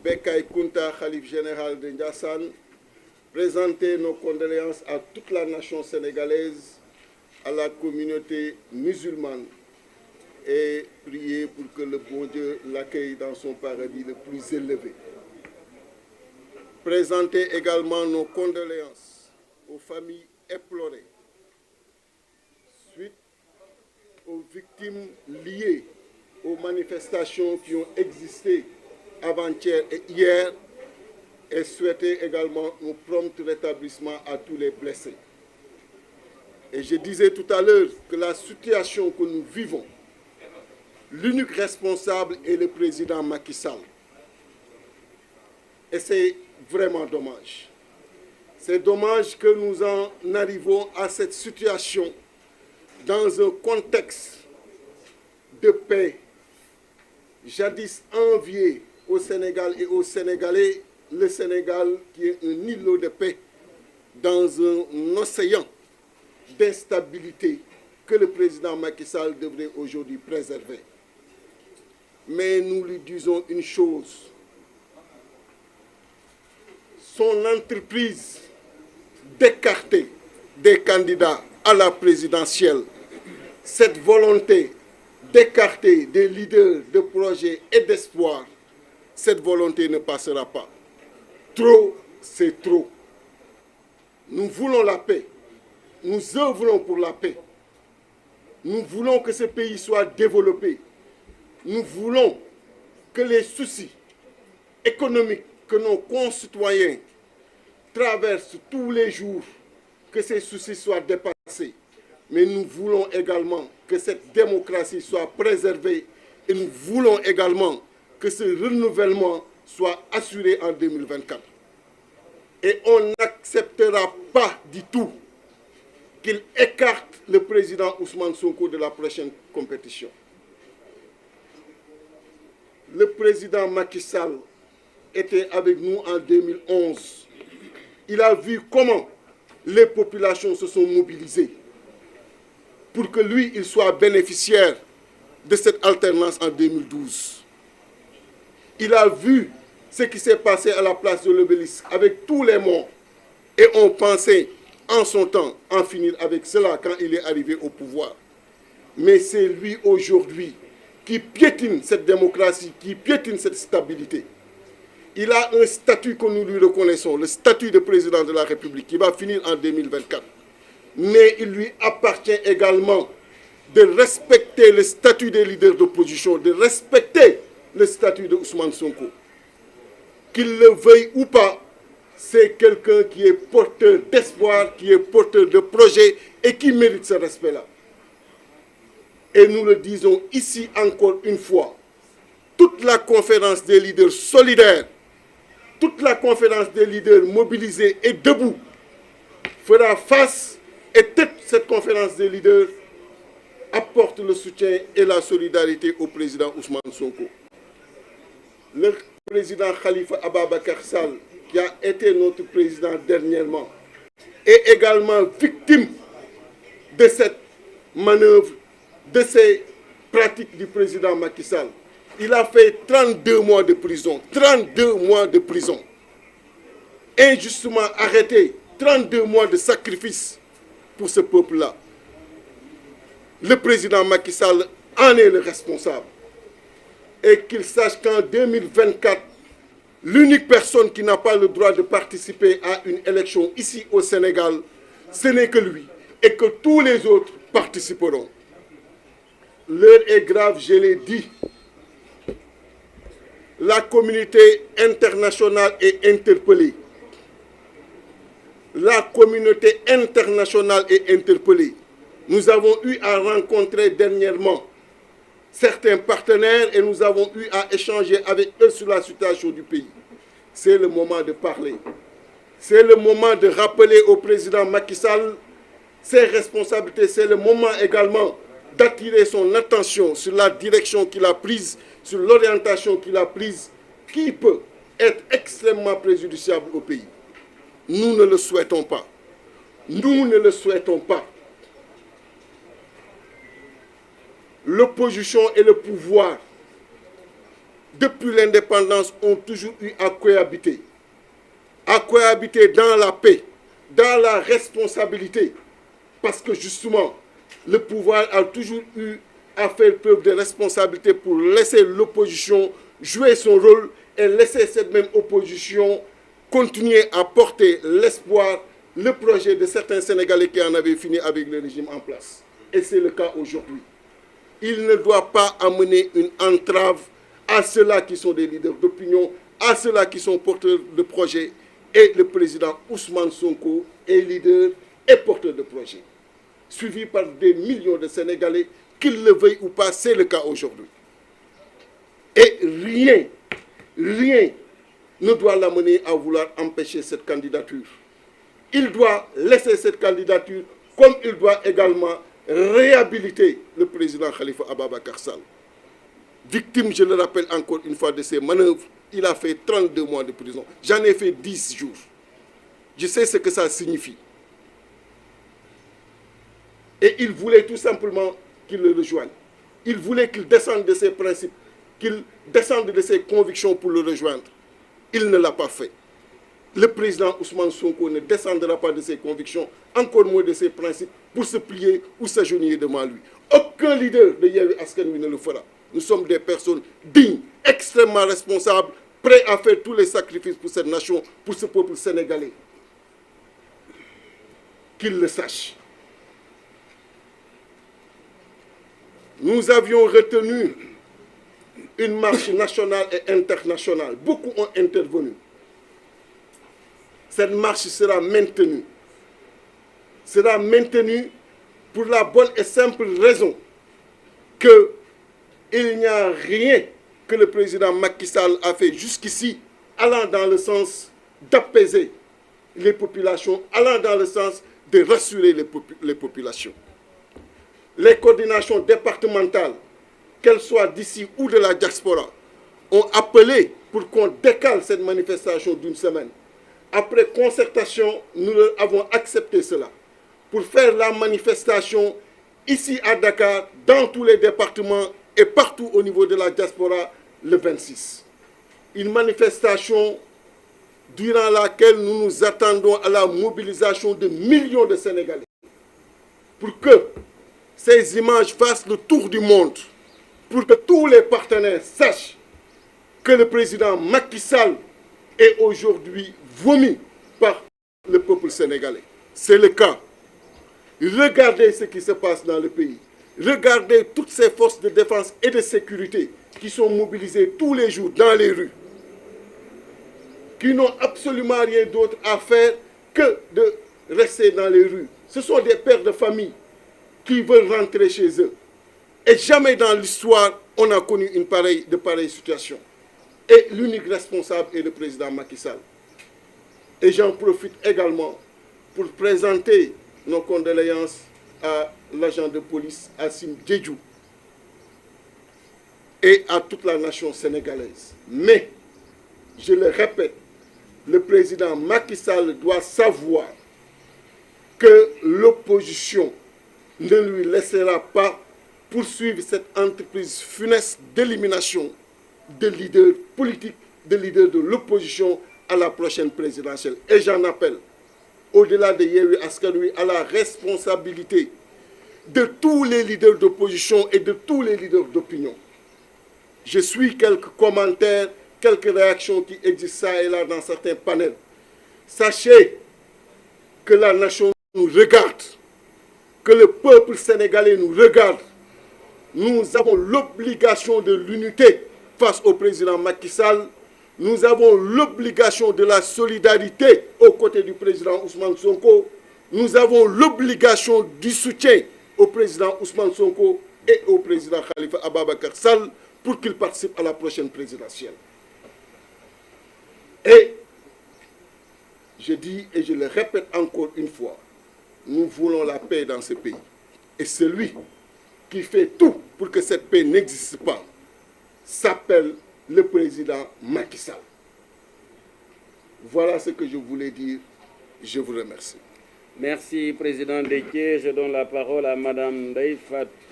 Bekay Kunta, Khalif général de Ndiassane, présenter nos condoléances à toute la nation sénégalaise, à la communauté musulmane et prier pour que le bon Dieu l'accueille dans son paradis le plus élevé. Présenter également nos condoléances aux familles éplorées suite aux victimes liées aux manifestations qui ont existé avant-hier et hier, et souhaiter également un prompt rétablissement à tous les blessés. Et je disais tout à l'heure que la situation que nous vivons, l'unique responsable est le président Macky Sall. Et c'est vraiment dommage. C'est dommage que nous en arrivons à cette situation dans un contexte de paix, jadis envié au Sénégal et aux Sénégalais, le Sénégal qui est un îlot de paix dans un océan d'instabilité que le président Macky Sall devrait aujourd'hui préserver. Mais nous lui disons une chose, son entreprise d'écarter des candidats à la présidentielle, cette volonté d'écarter des leaders de projets et d'espoir, cette volonté ne passera pas. Trop, c'est trop. Nous voulons la paix. Nous œuvrons pour la paix. Nous voulons que ce pays soit développé. Nous voulons que les soucis économiques que nos concitoyens traversent tous les jours, que ces soucis soient dépassés. Mais nous voulons également que cette démocratie soit préservée et nous voulons également que ce renouvellement soit assuré en 2024. Et on n'acceptera pas du tout qu'il écarte le président Ousmane Sonko de la prochaine compétition. Le président Macky Sall était avec nous en 2011. Il a vu comment les populations se sont mobilisées pour que lui, il soit bénéficiaire de cette alternance en 2012. Il a vu ce qui s'est passé à la place de l'Obélisque avec tous les morts. Et on pensait en son temps en finir avec cela quand il est arrivé au pouvoir. Mais c'est lui aujourd'hui qui piétine cette démocratie, qui piétine cette stabilité. Il a un statut que nous lui reconnaissons, le statut de président de la République, qui va finir en 2024. Mais il lui appartient également de respecter le statut des leaders d'opposition, de respecter le statut de Ousmane Sonko. Qu'il le veuille ou pas, c'est quelqu'un qui est porteur d'espoir, qui est porteur de projet et qui mérite ce respect-là. Et nous le disons ici encore une fois, toute la conférence des leaders solidaires, toute la conférence des leaders mobilisés et debout fera face, et toute cette conférence des leaders apporte le soutien et la solidarité au président Ousmane Sonko. Le président Khalifa Ababacar Sall, qui a été notre président dernièrement, est également victime de cette manœuvre, de ces pratiques du président Macky Sall. Il a fait 32 mois de prison, 32 mois de prison. Injustement arrêté, 32 mois de sacrifice pour ce peuple-là. Le président Macky Sall en est le responsable. Et qu'il sache qu'en 2024, l'unique personne qui n'a pas le droit de participer à une élection ici au Sénégal, ce n'est que lui. Et que tous les autres participeront. L'heure est grave, je l'ai dit. La communauté internationale est interpellée. La communauté internationale est interpellée. Nous avons eu à rencontrer dernièrement certains partenaires et nous avons eu à échanger avec eux sur la situation du pays. C'est le moment de parler. C'est le moment de rappeler au président Macky Sall ses responsabilités. C'est le moment également d'attirer son attention sur la direction qu'il a prise, sur l'orientation qu'il a prise, qui peut être extrêmement préjudiciable au pays. Nous ne le souhaitons pas. Nous ne le souhaitons pas. L'opposition et le pouvoir depuis l'indépendance, ont toujours eu à cohabiter dans la paix, dans la responsabilité, parce que justement, le pouvoir a toujours eu à faire preuve de responsabilité pour laisser l'opposition jouer son rôle et laisser cette même opposition continuer à porter l'espoir, le projet de certains Sénégalais qui en avaient fini avec le régime en place. Et c'est le cas aujourd'hui. Il ne doit pas amener une entrave à ceux-là qui sont des leaders d'opinion, à ceux-là qui sont porteurs de projets. Et le président Ousmane Sonko est leader et porteur de projets, suivi par des millions de Sénégalais, qu'ils le veuillent ou pas, c'est le cas aujourd'hui. Et rien ne doit l'amener à vouloir empêcher cette candidature. Il doit laisser cette candidature, comme il doit également réhabiliter le président Khalifa Ababacar Sall. Victime, je le rappelle encore une fois, de ces manœuvres, il a fait 32 mois de prison. J'en ai fait 10 jours. Je sais ce que ça signifie. Et il voulait tout simplement qu'il le rejoigne. Il voulait qu'il descende de ses principes, qu'il descende de ses convictions pour le rejoindre. Il ne l'a pas fait. Le président Ousmane Sonko ne descendra pas de ses convictions, encore moins de ses principes, pour se plier ou s'agenouiller devant lui. Aucun leader de Yewwi Askan Wi ne le fera. Nous sommes des personnes dignes, extrêmement responsables, prêts à faire tous les sacrifices pour cette nation, pour ce peuple sénégalais. Qu'il le sache. Nous avions retenu une marche nationale et internationale. Beaucoup ont intervenu. Cette marche sera maintenue. Sera maintenue pour la bonne et simple raison qu'il n'y a rien que le président Macky Sall a fait jusqu'ici allant dans le sens d'apaiser les populations, allant dans le sens de rassurer les populations. Les coordinations départementales, qu'elles soient d'ici ou de la diaspora, ont appelé pour qu'on décale cette manifestation d'une semaine. Après concertation, nous avons accepté cela pour faire la manifestation ici à Dakar, dans tous les départements et partout au niveau de la diaspora le 26. Une manifestation durant laquelle nous nous attendons à la mobilisation de millions de Sénégalais pour que ces images fassent le tour du monde, pour que tous les partenaires sachent que le président Macky Sall est aujourd'hui vomi par le peuple sénégalais. C'est le cas. Regardez ce qui se passe dans le pays. Regardez toutes ces forces de défense et de sécurité qui sont mobilisées tous les jours dans les rues, qui n'ont absolument rien d'autre à faire que de rester dans les rues. Ce sont des pères de famille qui veulent rentrer chez eux. Et jamais dans l'histoire, on a connu de pareille situation. Et l'unique responsable est le président Macky Sall. Et j'en profite également pour présenter nos condoléances à l'agent de police Assim Diédhiou et à toute la nation sénégalaise. Mais, je le répète, le président Macky Sall doit savoir que l'opposition ne lui laissera pas poursuivre cette entreprise funeste d'élimination de leaders politiques, de leaders de l'opposition à la prochaine présidentielle. Et j'en appelle, au-delà de Yewwi Askan Wi, à la responsabilité de tous les leaders d'opposition et de tous les leaders d'opinion. Je suis quelques commentaires, quelques réactions qui existent ça et là dans certains panels. Sachez que la nation nous regarde, que le peuple sénégalais nous regarde. Nous avons l'obligation de l'unité face au président Macky Sall. Nous avons l'obligation de la solidarité aux côtés du président Ousmane Sonko. Nous avons l'obligation du soutien au président Ousmane Sonko et au président Khalifa Ababacar Sall pour qu'ils participent à la prochaine présidentielle. Et je dis et je le répète encore une fois, nous voulons la paix dans ce pays. Et celui qui fait tout pour que cette paix n'existe pas s'appelle le président Macky Sall. Voilà ce que je voulais dire. Je vous remercie. Merci, président Déthié. Je donne la parole à Madame Ndeye Fatou.